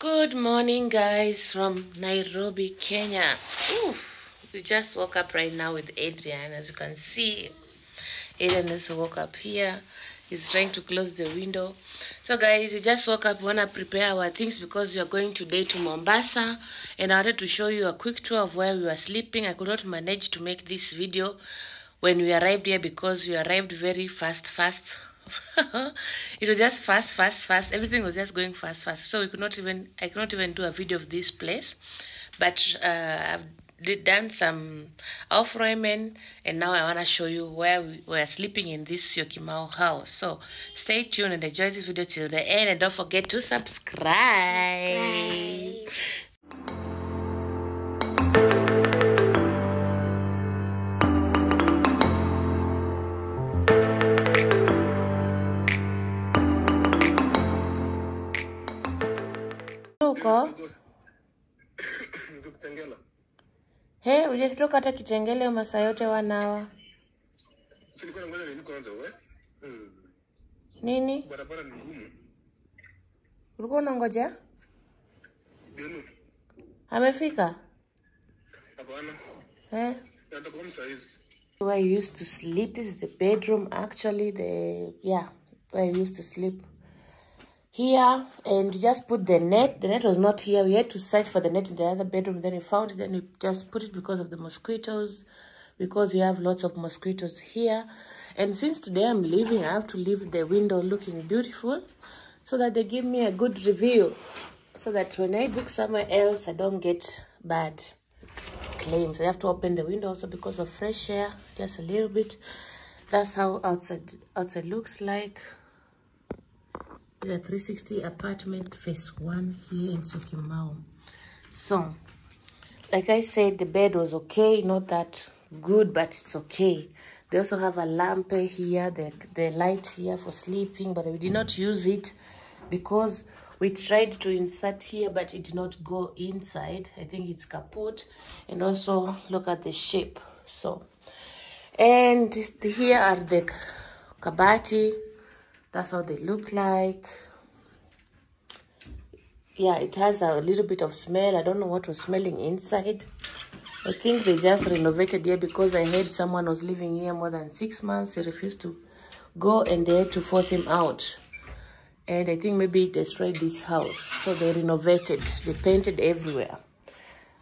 Good morning, guys, from Nairobi, Kenya. Oof, we just woke up right now with Adrian. As you can see, Adrian just woke up here. He's trying to close the window. So, guys, we just woke up. We want to prepare our things because we are going today to Mombasa. And I wanted to show you a quick tour of where we were sleeping. I could not manage to make this video when we arrived here because we arrived very fast. It was just fast. Everything was just going fast. So I could not even do a video of this place. But I've done some off-roamen, and now I want to show you where we were sleeping in this Syokimau house. So stay tuned and enjoy this video till the end, and don't forget to subscribe. Hey, ujatoka hata Kitengele masaa yote wanawa. Nini? Barabara ni ngumu. Ulikuwa unangoja? Amefika? Hapana. Where I used to sleep. This is the bedroom actually, where I used to sleep. Here, and just put the net. The net was not here. We had to search for the net in the other bedroom. Then we found it. Then we just put it because of the mosquitoes, because we have lots of mosquitoes here. And since today I'm leaving, I have to leave the window looking beautiful so that they give me a good review, so that when I book somewhere else, I don't get bad claims. I have to open the window also because of fresh air, just a little bit. That's how outside looks like. The 360 apartment phase 1 here in Syokimau. So, like I said, the bed was okay, not that good, but it's okay. They also have a lamp here, the light here for sleeping, but we did not use it because we tried to insert here, but it did not go inside. I think it's kaput. And also look at the shape. So, and here are the kabati. That's how they look like. Yeah, it has a little bit of smell. I don't know what was smelling inside. I think they just renovated here because I heard someone was living here more than 6 months. He refused to go and they had to force him out. And I think maybe it destroyed this house. So they renovated. They painted everywhere.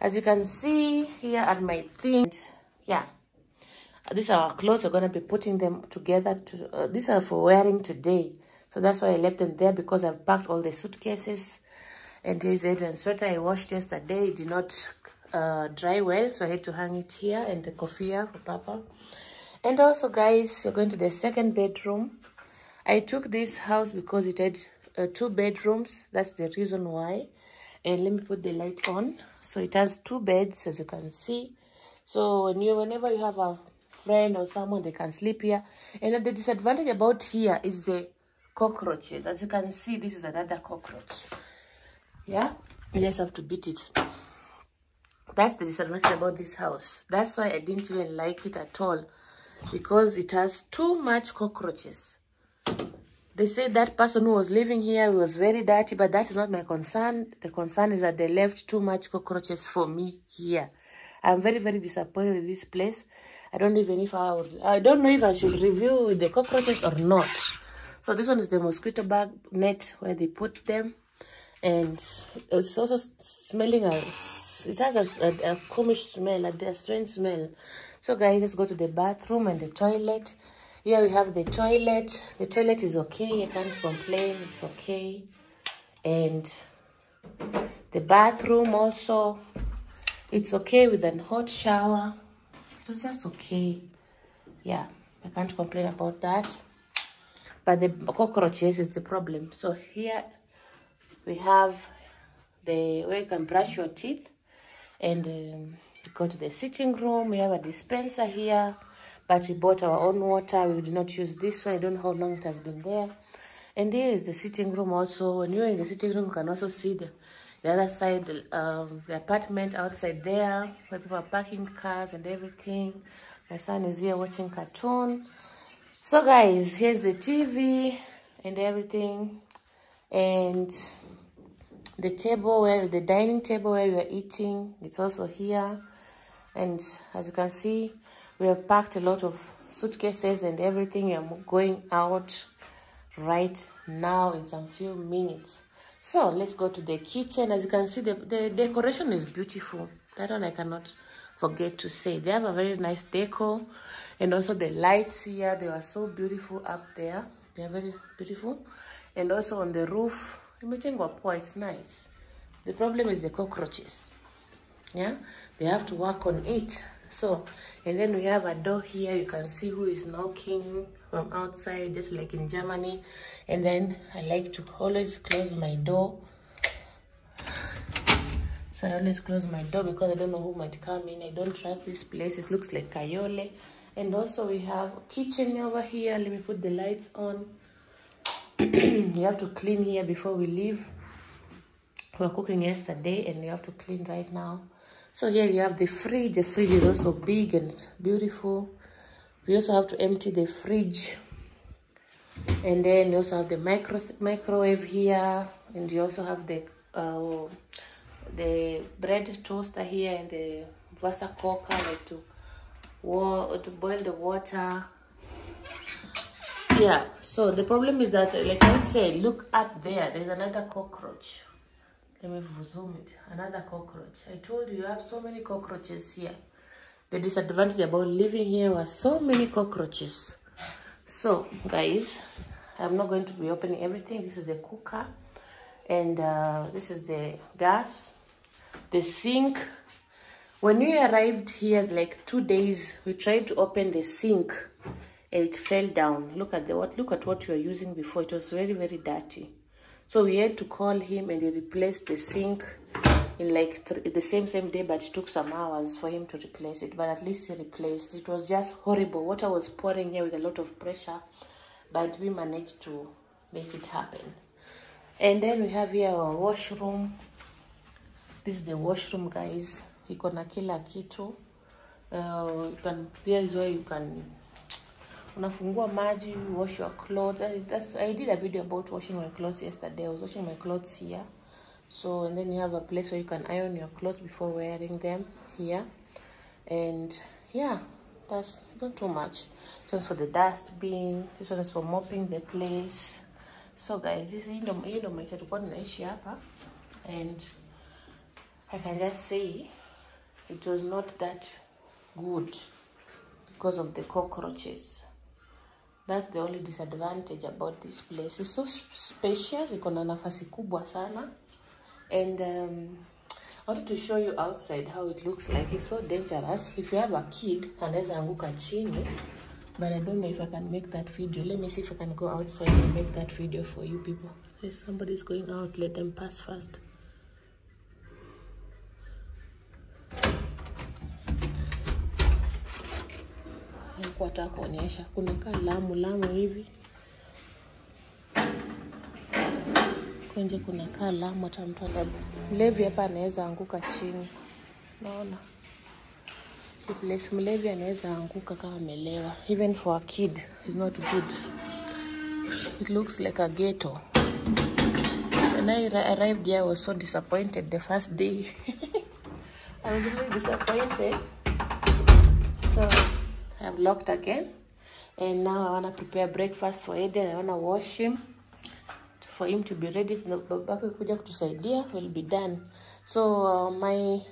As you can see, here are my things. Yeah. These are our clothes. We're going to be putting them together. These are for wearing today. So that's why I left them there, because I've packed all the suitcases. And here's Adrian's sweater I washed yesterday. It did not dry well, so I had to hang it here. And the kofia for Papa. And also, guys, you're going to the second bedroom. I took this house because it had 2 bedrooms. That's the reason why. And let me put the light on. So it has 2 beds, as you can see. So whenever you have a friend or someone, they can sleep here. And the disadvantage about here is the cockroaches. As you can see, this is another cockroach. Yeah, you just have to beat it. That's the disadvantage about this house. That's why I didn't even like it at all, because it has too much cockroaches. They said that person who was living here was very dirty, but that is not my concern. The concern is that they left too much cockroaches for me here. I'm very disappointed with this place. I don't know if I should review the cockroaches or not. So this one is the mosquito bag net where they put them. And it's also smelling, it has a komisch smell, a strange smell. So guys, let's go to the bathroom and the toilet. Here we have the toilet. The toilet is okay. I can't complain. It's okay. And the bathroom also, it's okay with a hot shower. It was just okay. Yeah, I can't complain about that. But the cockroaches is the problem. So here we have where you can brush your teeth. And you go to the sitting room. We have a dispenser here. But we bought our own water. We did not use this one. I don't know how long it has been there. And here is the sitting room also. When you're in the sitting room, you can also see the other side, the apartment outside there, where people are parking cars and everything. My son is here watching cartoon. So guys, here's the TV and everything. And The table where the dining table where we are eating, it's also here. And as you can see, we have packed a lot of suitcases and everything. We are going out right now in some few minutes. So let's go to the kitchen. As you can see, the decoration is beautiful. That one I cannot forget to say. They have a very nice decor, and also the lights here, they were so beautiful up there. They are very beautiful. And also on the roof, it's nice. The problem is the cockroaches. Yeah, they have to work on it. So, and then we have a door here. You can see who is knocking from outside, just like in Germany. And then I like to always close my door. So I always close my door because I don't know who might come in. I don't trust this place. It looks like Kayole. And also we have a kitchen over here. Let me put the lights on. You have to clean here before we leave. We were cooking yesterday and you have to clean right now. So here you have the fridge. The fridge is also big and beautiful. We also have to empty the fridge. And then you also have the microwave here. And you also have the bread toaster here and the Vasa cooker, like to boil the water. Yeah, so the problem is that, like I said, look up there. There's another cockroach. Let me zoom it. Another cockroach. I told you, you have so many cockroaches here. The disadvantage about living here was so many cockroaches. So, guys, I'm not going to be opening everything. This is the cooker. And this is the gas. The sink. When we arrived here, like 2 days, we tried to open the sink. And it fell down. Look at what you were using before. It was very, very dirty. So we had to call him and he replaced the sink in like the same day, but it took some hours for him to replace it. But at least he replaced. It was just horrible. Water was pouring here with a lot of pressure, but we managed to make it happen. And then we have here our washroom. This is the washroom, guys. Iko na kila kitu. Here is where you can unafungua maji, wash your clothes. I did a video about washing my clothes yesterday. I was washing my clothes here. So, and then you have a place where you can iron your clothes before wearing them here. And yeah, that's not too much. This one's for the dustbin. This one is for mopping the place. So guys, this is maisha tulikuwa tunaishi hapa, and I can just say it was not that good because of the cockroaches. That's the only disadvantage about this place. It's so spacious. Iko na nafasi kubwa sana. And I wanted to show you outside how it looks like. It's so dangerous. If you have a kid, anaweza anguka chini. But I don't know if I can make that video. Let me see if I can go outside and make that video for you people. If somebody's going out, let them pass first. Nataka kuonyesha kuna kaa lamu hivi. Kwenye kuna kaa lamu, hata mtu mlevi hapa anaweza anguka chini. Naona place mlevi anaweza anguka kama amelewa. Even for a kid, it's not good. It looks like a ghetto. When I arrived here, I was so disappointed the first day. I was really disappointed. So I'm locked again, and now I want to prepare breakfast for Eden. I want to wash him for him to be ready. So babake kuja kutusaidia will be done. So my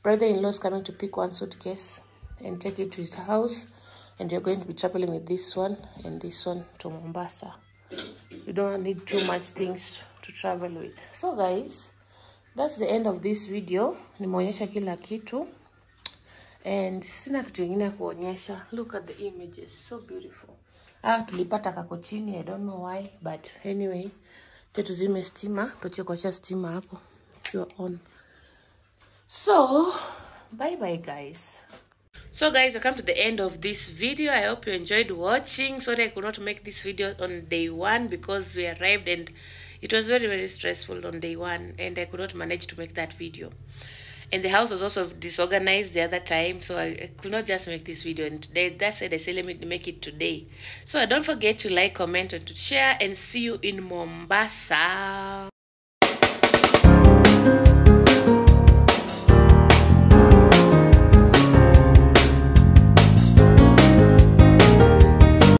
brother-in-law is coming to pick one suitcase and take it to his house, and you're going to be traveling with this one and this one to Mombasa. You don't need too much things to travel with. So guys, that's the end of this video. Nimeonyesha kila kitu. And sina kitu kingine kuonyesha. Look at the images, so beautiful. Tulipata kako chini, I don't know why, but anyway, tuzime stima, tuchekosha stima hapo. You're on. So, bye guys. So guys, I come to the end of this video. I hope you enjoyed watching. Sorry I could not make this video on day 1 because we arrived and it was very, very stressful on day 1 and I could not manage to make that video. And the house was also disorganized the other time, so I could not just make this video. And today, that's it. I said, let me make it today. So don't forget to like, comment, and to share. And see you in Mombasa.